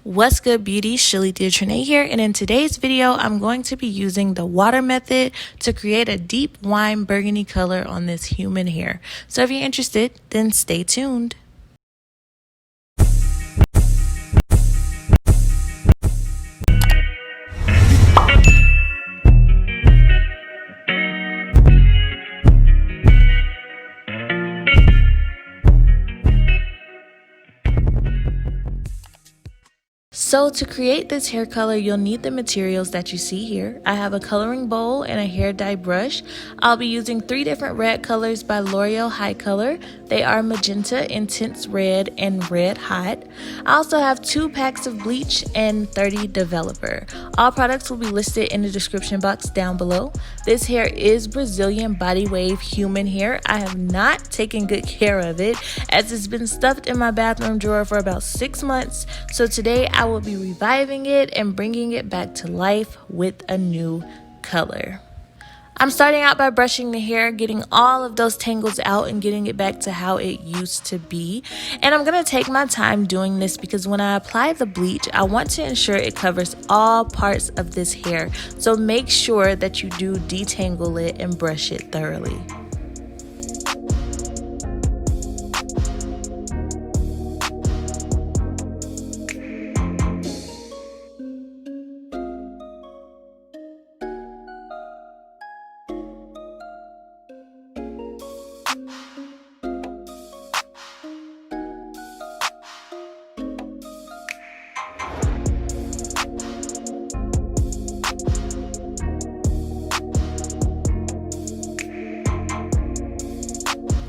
What's good, beauties? Shelethia Tre'Nae here, and in today's video I'm going to be using the water method to create a deep wine burgundy color on this human hair. So if you're interested, then stay tuned. So to create this hair color, you'll need the materials that you see here. I have a coloring bowl and a hair dye brush. I'll be using 3 different red colors by L'Oreal High Color. They are Magenta, Intense Red, and Red Hot. I also have 2 packs of bleach and 30 developer. All products will be listed in the description box down below. This hair is Brazilian body wave human hair. I have not taken good care of it as it's been stuffed in my bathroom drawer for about 6 months. So today I will be reviving it and bringing it back to life with a new color. I'm starting out by brushing the hair, getting all of those tangles out and getting it back to how it used to be. And I'm going to take my time doing this because when I apply the bleach, I want to ensure it covers all parts of this hair. So make sure that you do detangle it and brush it thoroughly.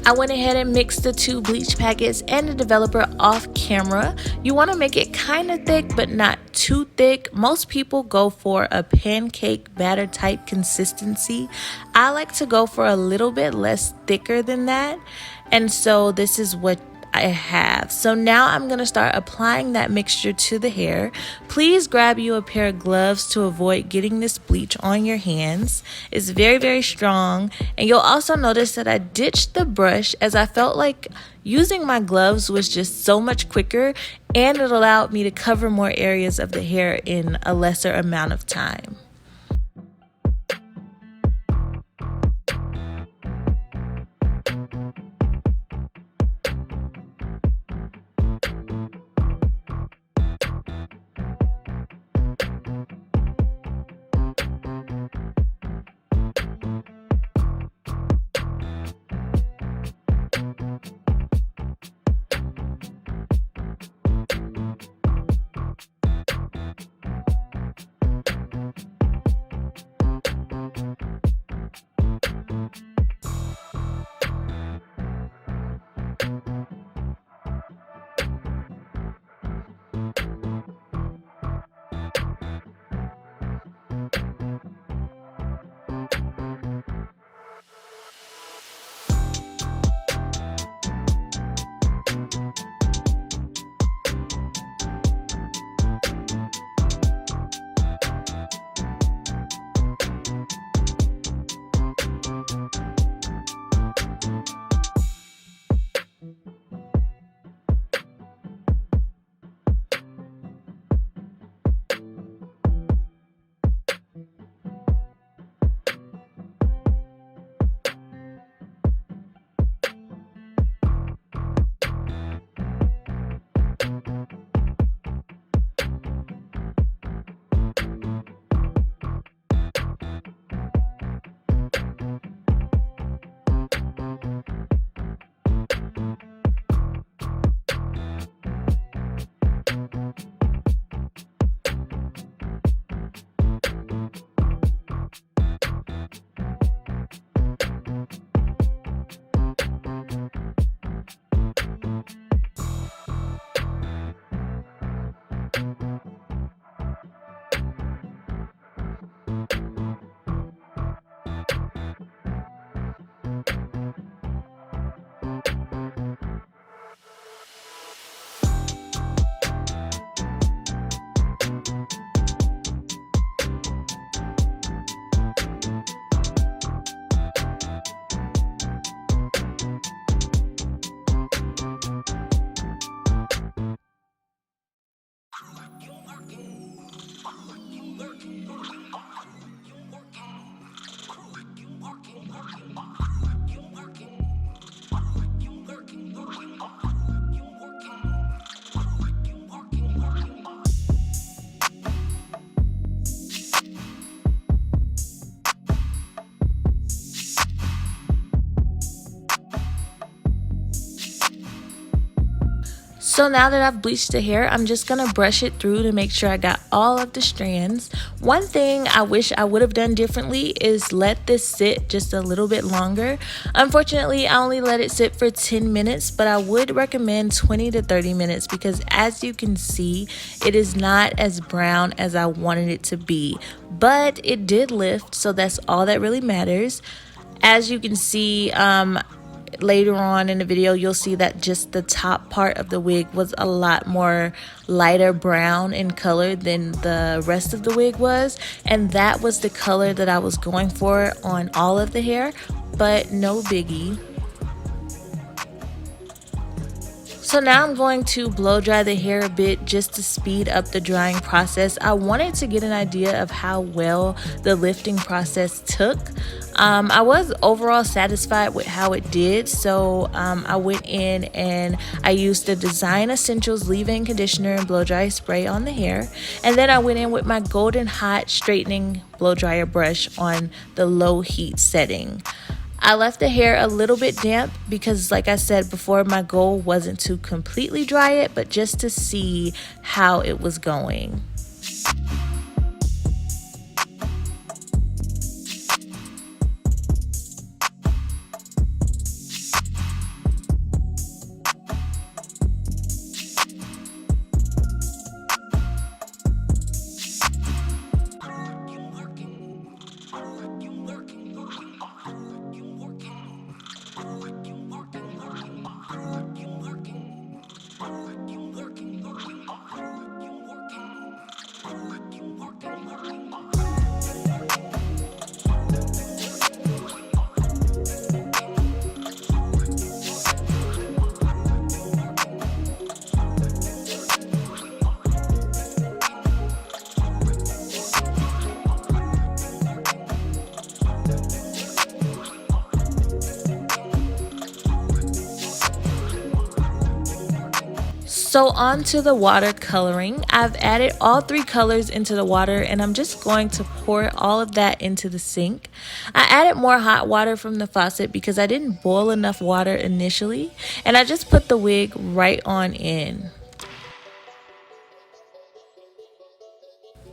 I went ahead and mixed the 2 bleach packets and the developer off camera. You want to make it kind of thick but not too thick. Most people go for a pancake batter type consistency. I like to go for a little bit less thicker than that, and so this is what I have. So now I'm going to start applying that mixture to the hair. Please grab you a pair of gloves to avoid getting this bleach on your hands. It's very strong, and you'll also notice that I ditched the brush as I felt like using my gloves was just so much quicker and it allowed me to cover more areas of the hair in a lesser amount of time. So now that I've bleached the hair, I'm just going to brush it through to make sure I got all of the strands. One thing I wish I would have done differently is let this sit just a little bit longer. Unfortunately, I only let it sit for 10 minutes, but I would recommend 20 to 30 minutes because as you can see, it is not as brown as I wanted it to be. But it did lift, so that's all that really matters. As you can see, later on in the video, you'll see that just the top part of the wig was a lot more lighter brown in color than the rest of the wig was, and that was the color that I was going for on all of the hair, but no biggie. So now I'm going to blow dry the hair a bit just to speed up the drying process. I wanted to get an idea of how well the lifting process took. I was overall satisfied with how it did, so I went in and I used the Design Essentials leave-in conditioner and blow dry spray on the hair, and then I went in with my golden hot straightening blow dryer brush on the low heat setting. I left the hair a little bit damp because, like I said before, my goal wasn't to completely dry it, but just to see how it was going. So on to the water coloring. I've added all 3 colors into the water and I'm just going to pour all of that into the sink. I added more hot water from the faucet because I didn't boil enough water initially, and I just put the wig right on in.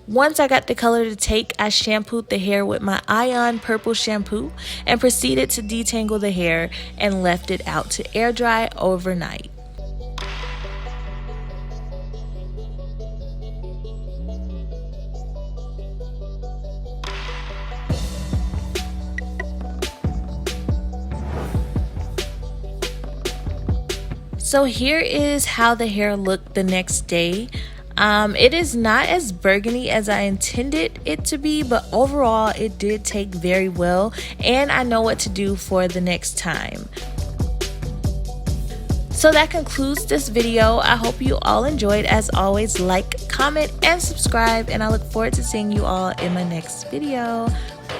Once I got the color to take, I shampooed the hair with my Ion Purple shampoo and proceeded to detangle the hair and left it out to air dry overnight. So here is how the hair looked the next day. It is not as burgundy as I intended it to be, but overall it did take very well, and I know what to do for the next time. So that concludes this video. I hope you all enjoyed. As always, like, comment, and subscribe, and I look forward to seeing you all in my next video.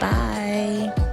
Bye.